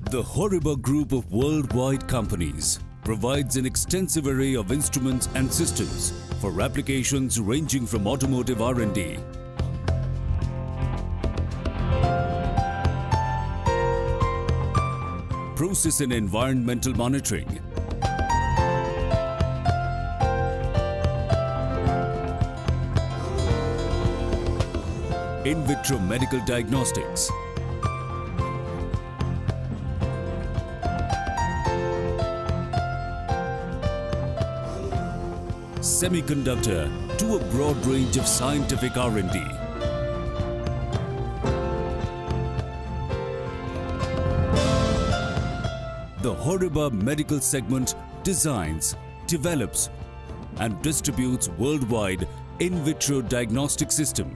The horiba group of worldwide companies provides an extensive array of instruments and systems for applications ranging from automotive R&D, process and environmental monitoring, in vitro medical diagnostics, semiconductor to a broad range of scientific R&D. The horiba medical segment designs, develops and distributes worldwide in vitro diagnostic system,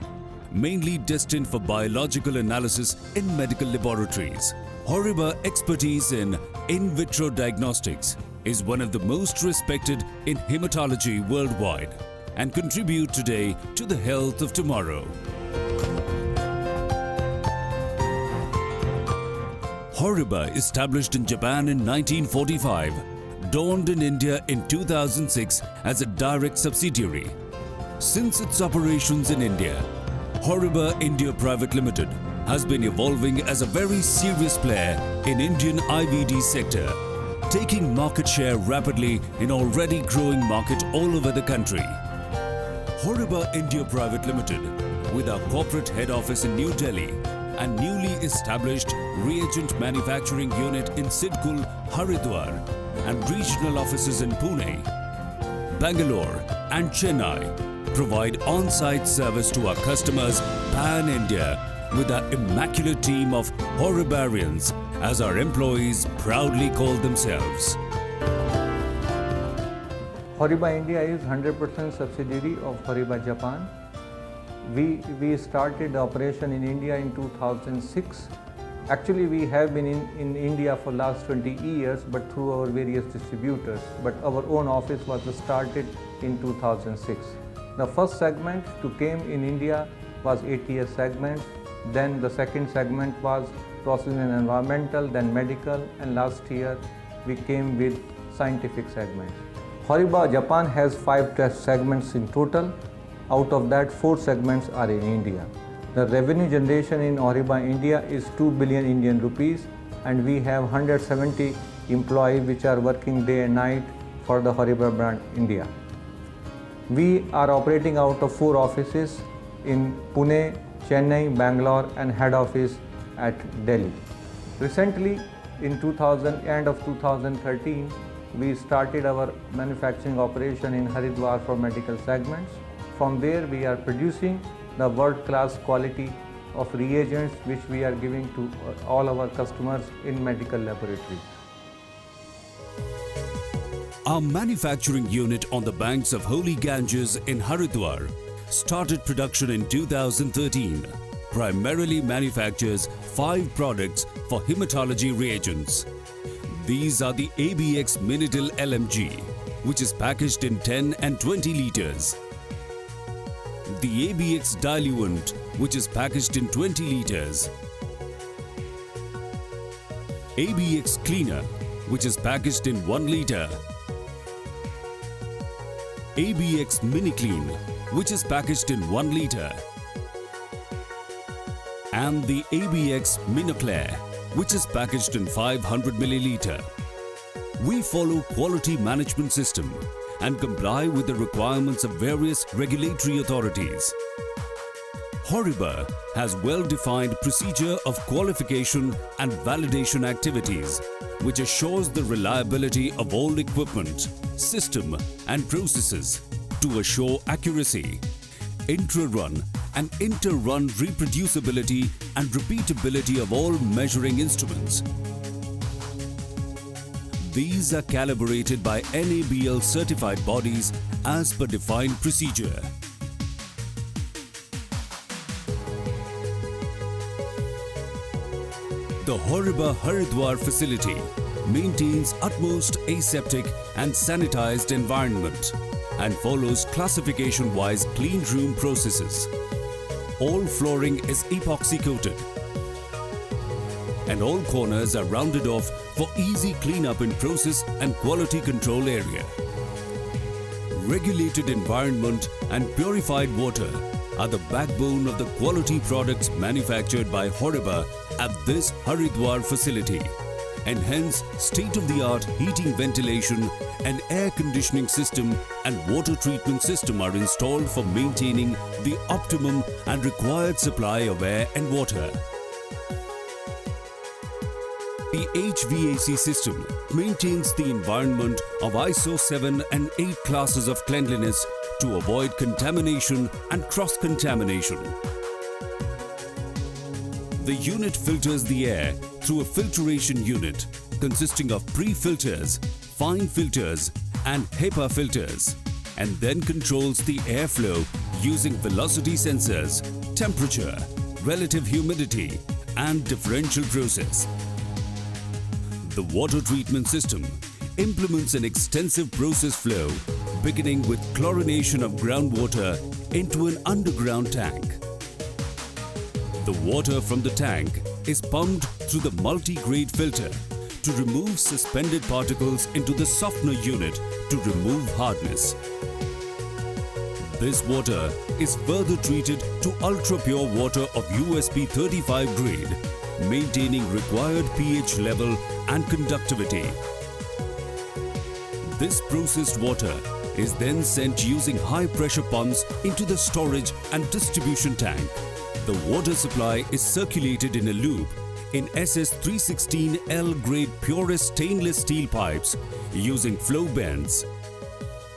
mainly destined for biological analysis in medical laboratories. Horiba expertise in vitro diagnostics is one of the most respected in hematology worldwide and contribute today to the health of tomorrow. Horiba, established in Japan in 1945, dawned in India in 2006 as a direct subsidiary. Since its operations in India, Horiba India Private Limited has been evolving as a very serious player in Indian IVD sector, taking market share rapidly in already growing market all over the country. Horiba India Private Limited, with our corporate head office in New Delhi and newly established reagent manufacturing unit in Sidkul, Haridwar, and regional offices in Pune, Bangalore and Chennai, provide on-site service to our customers pan-India with our immaculate team of Horibarians, as our employees proudly call themselves. Horiba India is 100% subsidiary of Horiba Japan. We started the operation in India in 2006. Actually, we have been in India for last 20 years, but through our various distributors. But our own office was started in 2006. The first segment to came in India was ATS segment. Then the second segment was process and environmental, then medical, and last year we came with scientific segment. Horiba Japan has 5 test segments in total. Out of that, 4 segments are in India. The revenue generation in Horiba India is 2 billion Indian rupees, and we have 170 employees which are working day and night for the Horiba brand India. We are operating out of 4 offices in Pune, Chennai, Bangalore, and head office at Delhi. Recently, in end of 2013, we started our manufacturing operation in Haridwar for medical segments. From there, we are producing the world-class quality of reagents which we are giving to all our customers in medical laboratories. Our manufacturing unit on the banks of Holy Ganges in Haridwar started production in 2013. Primarily manufactures 5 products for hematology reagents. These are the ABX Minitil LMG, which is packaged in 10 and 20 liters. The ABX Diluent, which is packaged in 20 liters. ABX Cleaner, which is packaged in 1 liter. ABX Mini Clean, which is packaged in 1 liter. And the ABX Minoclair, which is packaged in 500 milliliter. We follow quality management system and comply with the requirements of various regulatory authorities. Horiba has well-defined procedure of qualification and validation activities, which assures the reliability of all equipment, system and processes to assure accuracy, intra-run and inter-run reproducibility and repeatability of all measuring instruments. These are calibrated by NABL certified bodies as per defined procedure. The Horiba Haridwar facility maintains utmost aseptic and sanitized environment and follows classification-wise clean room processes. All flooring is epoxy coated. and all corners are rounded off for easy cleanup in process and quality control area. Regulated environment and purified water are the backbone of the quality products manufactured by Horiba at this Haridwar facility, and hence state-of-the-art heating, ventilation and air conditioning system and water treatment system are installed for maintaining the optimum and required supply of air and water. The HVAC system maintains the environment of ISO 7 and 8 classes of cleanliness to avoid contamination and cross-contamination. The unit filters the air through a filtration unit consisting of pre-filters, fine filters and HEPA filters, and then controls the airflow using velocity sensors, temperature, relative humidity and differential process. The water treatment system implements an extensive process flow beginning with chlorination of groundwater into an underground tank. The water from the tank is pumped through the multi-grade filter to remove suspended particles into the softener unit to remove hardness. This water is further treated to ultra-pure water of USP 35 grade, maintaining required pH level and conductivity. This processed water is then sent using high-pressure pumps into the storage and distribution tank. The water supply is circulated in a loop in SS316L grade purest stainless steel pipes using flow bends.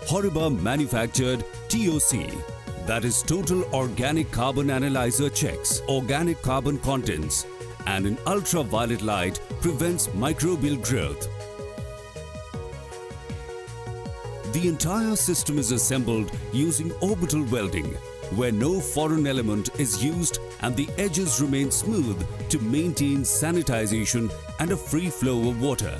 Horiba manufactured TOC, that is Total Organic Carbon Analyzer, checks organic carbon contents, and an ultraviolet light prevents microbial growth. The entire system is assembled using orbital welding, where no foreign element is used and the edges remain smooth to maintain sanitization and a free flow of water.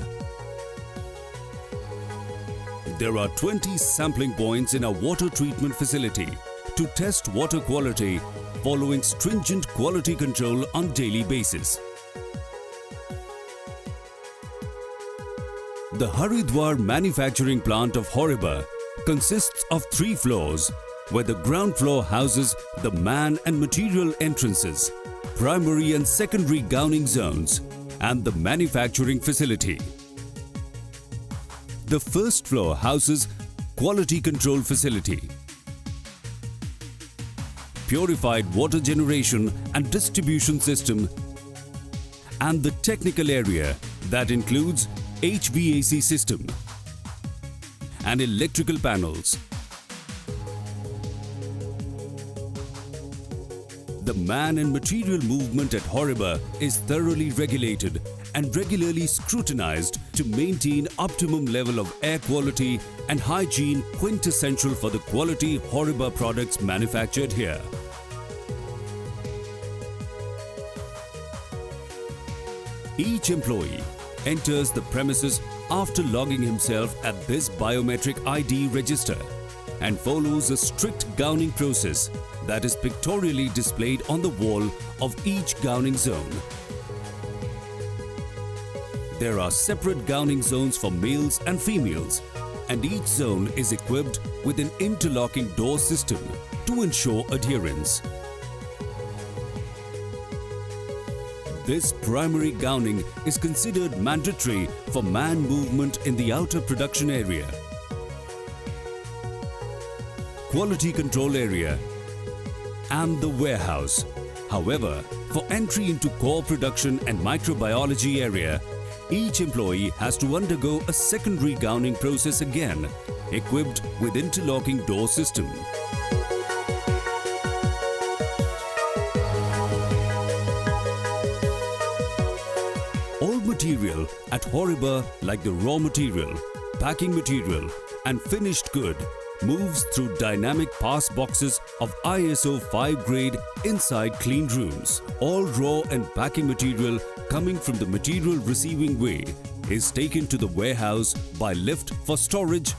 There are 20 sampling points in our water treatment facility to test water quality following stringent quality control on daily basis. The Haridwar manufacturing plant of Horiba consists of 3 floors, where the ground floor houses the man and material entrances, primary and secondary gowning zones, and the manufacturing facility. The first floor houses quality control facility, purified water generation and distribution system, and the technical area that includes HVAC system and electrical panels. The man and material movement at Horiba is thoroughly regulated and regularly scrutinized to maintain optimum level of air quality and hygiene quintessential for the quality Horiba products manufactured here. Each employee enters the premises after logging himself at this biometric ID register and follows a strict gowning process that is pictorially displayed on the wall of each gowning zone. There are separate gowning zones for males and females, and each zone is equipped with an interlocking door system to ensure adherence. This primary gowning is considered mandatory for man movement in the outer production area, quality control area, and the warehouse. However, for entry into core production and microbiology area, each employee has to undergo a secondary gowning process again, equipped with interlocking door system. All material at Horiba, like the raw material, packing material and finished good, moves through dynamic pass boxes of ISO 5 grade inside clean rooms. All raw and packing material coming from the material receiving way is taken to the warehouse by lift for storage.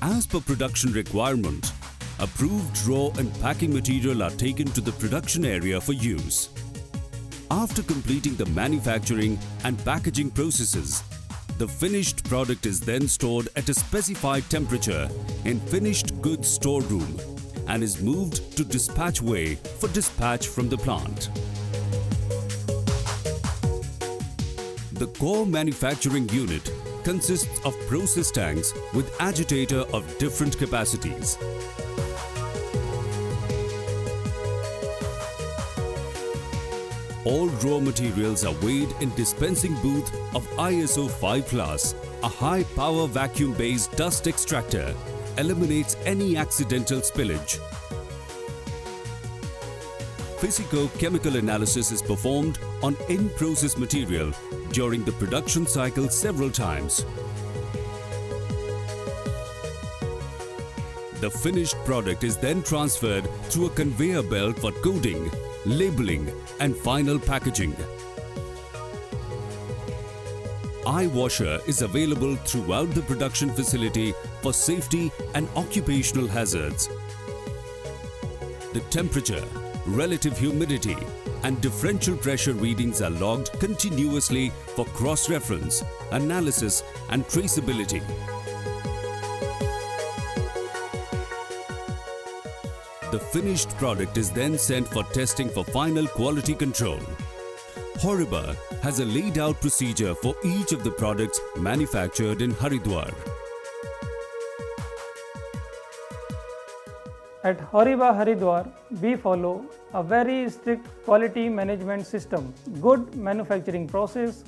As per production requirement, Approved raw and packing material are taken to the production area for use. After completing the manufacturing and packaging processes, the finished product is then stored at a specified temperature in finished goods storeroom and is moved to dispatch way for dispatch from the plant. The core manufacturing unit consists of process tanks with agitator of different capacities. All raw materials are weighed in dispensing booth of ISO 5 class. A high power vacuum based dust extractor eliminates any accidental spillage. Physico-chemical analysis is performed on in-process material during the production cycle several times. The finished product is then transferred through a conveyor belt for coding, labeling and final packaging. Eye washer is available throughout the production facility for safety and occupational hazards. The temperature, relative humidity and differential pressure readings are logged continuously for cross-reference, analysis and traceability. The finished product is then sent for testing for final quality control. Horiba has a laid out procedure for each of the products manufactured in Haridwar. At horiba Haridwar, we follow a very strict quality management system. Good manufacturing process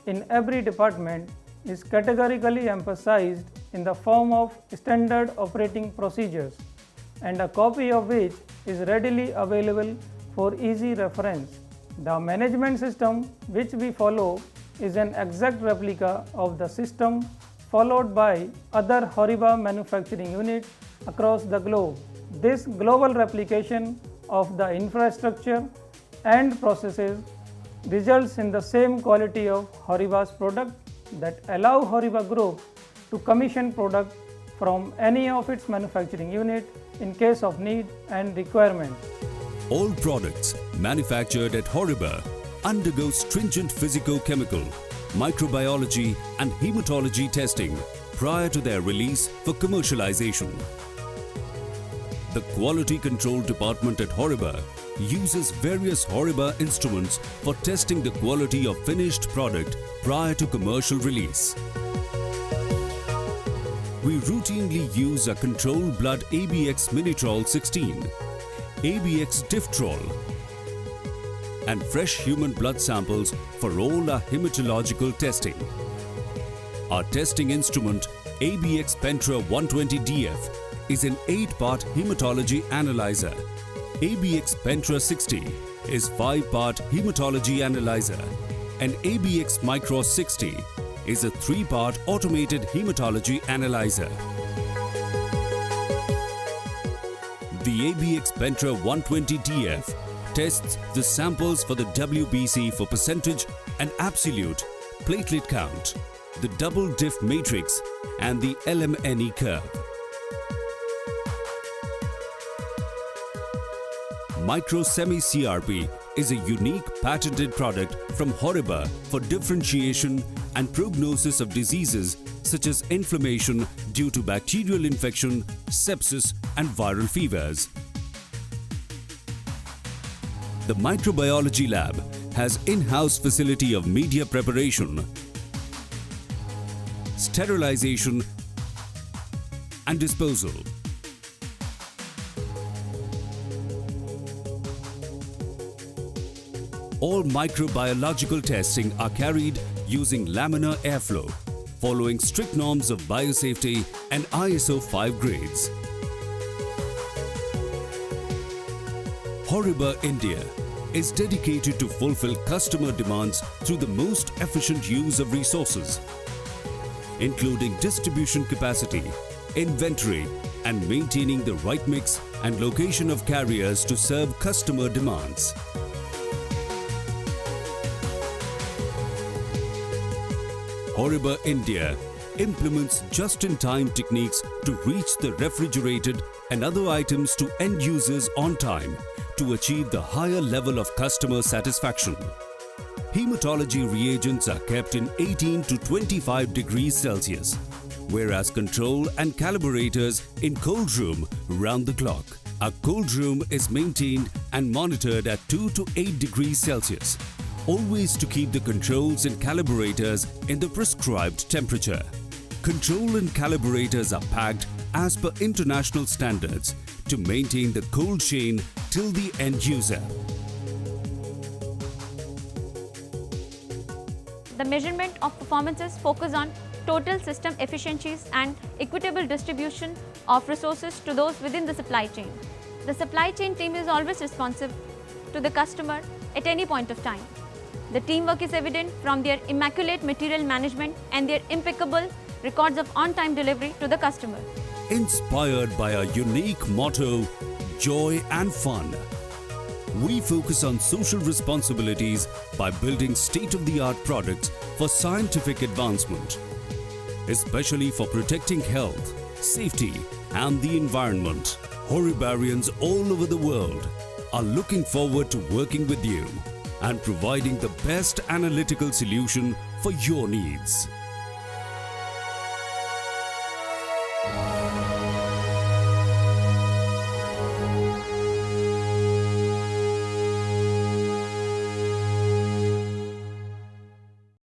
in every department is categorically emphasized in the form of standard operating procedures, and a copy of which is readily available for easy reference. The management system which we follow is an exact replica of the system followed by other horiba manufacturing units across the globe. This global replication of the infrastructure and processes results in the same quality of horiba's product that allow Horiba Group to commission product from any of its manufacturing unit in case of need and requirement. All products manufactured at Horiba undergo stringent physico-chemical, microbiology and hematology testing prior to their release for commercialization. The Quality Control Department at Horiba uses various Horiba instruments for testing the quality of finished product prior to commercial release. We routinely use a control blood ABX Minitrol 16, ABX Diftrol and fresh human blood samples for all our hematological testing. Our testing instrument ABX Pentra 120DF is an 8-part hematology analyzer. ABX Pentra 60 is 5-part hematology analyzer and ABX Micros 60 is a 3-part automated hematology analyzer. The ABX Pentra 120DF tests the samples for the WBC for percentage and absolute platelet count, the double diff matrix and the LMNE curve. Micro Semi CRP is a unique patented product from Horiba for differentiation and prognosis of diseases such as inflammation due to bacterial infection, sepsis and viral fevers. The microbiology lab has in-house facility of media preparation, sterilization and disposal. All microbiological testing are carried using laminar airflow, following strict norms of biosafety and ISO 5 grades. Horiba India is dedicated to fulfill customer demands through the most efficient use of resources, including distribution capacity, inventory, and maintaining the right mix and location of carriers to serve customer demands. Horiba India implements just-in-time techniques to reach the refrigerated and other items to end users on time to achieve the higher level of customer satisfaction. Hematology reagents are kept in 18 to 25 degrees Celsius, whereas control and calibrators in cold room round the clock. A cold room is maintained and monitored at 2 to 8 degrees Celsius, always to keep the controls and calibrators in the prescribed temperature. Control and calibrators are packed as per international standards to maintain the cold chain till the end user. The measurement of performances focus on total system efficiencies and equitable distribution of resources to those within the supply chain. The supply chain team is always responsive to the customer at any point of time. The teamwork is evident from their immaculate material management and their impeccable records of on-time delivery to the customer. Inspired by our unique motto, joy and fun, we focus on social responsibilities by building state-of-the-art products for scientific advancement, especially for protecting health, safety and the environment. Horibarians all over the world are looking forward to working with you and providing the best analytical solution for your needs.